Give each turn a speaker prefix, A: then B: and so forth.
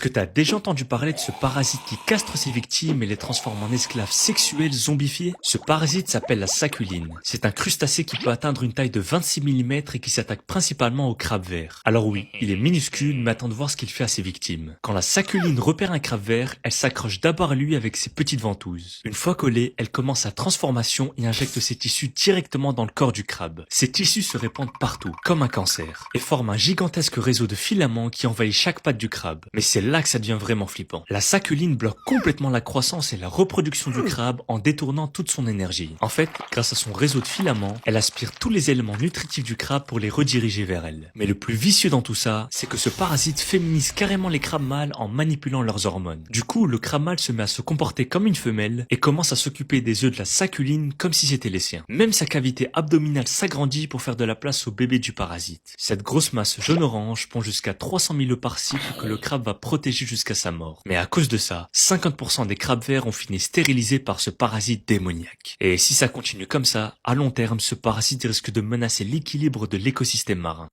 A: Est-ce que tu as déjà entendu parler de ce parasite qui castre ses victimes et les transforme en esclaves sexuels zombifiés? Ce parasite s'appelle la saculine. C'est un crustacé qui peut atteindre une taille de 26 mm et qui s'attaque principalement aux crabes verts. Alors oui, il est minuscule, mais attends de voir ce qu'il fait à ses victimes. Quand la saculine repère un crabe vert, elle s'accroche d'abord à lui avec ses petites ventouses. Une fois collée, elle commence sa transformation et injecte ses tissus directement dans le corps du crabe. Ces tissus se répandent partout, comme un cancer, et forment un gigantesque réseau de filaments qui envahit chaque patte du crabe. Mais c'est là que ça devient vraiment flippant. La saculine bloque complètement la croissance et la reproduction du crabe en détournant toute son énergie. En fait, grâce à son réseau de filaments, elle aspire tous les éléments nutritifs du crabe pour les rediriger vers elle. Mais le plus vicieux dans tout ça, c'est que ce parasite féminise carrément les crabes mâles en manipulant leurs hormones. Du coup, le crabe mâle se met à se comporter comme une femelle et commence à s'occuper des œufs de la saculine comme si c'était les siens. Même sa cavité abdominale s'agrandit pour faire de la place au bébé du parasite. Cette grosse masse jaune-orange pond jusqu'à 300 000 œufs par cycle que le crabe va protéger jusqu'à sa mort. Mais à cause de ça, 50% des crabes verts ont fini stérilisés par ce parasite démoniaque. Et si ça continue comme ça, à long terme, ce parasite risque de menacer l'équilibre de l'écosystème marin.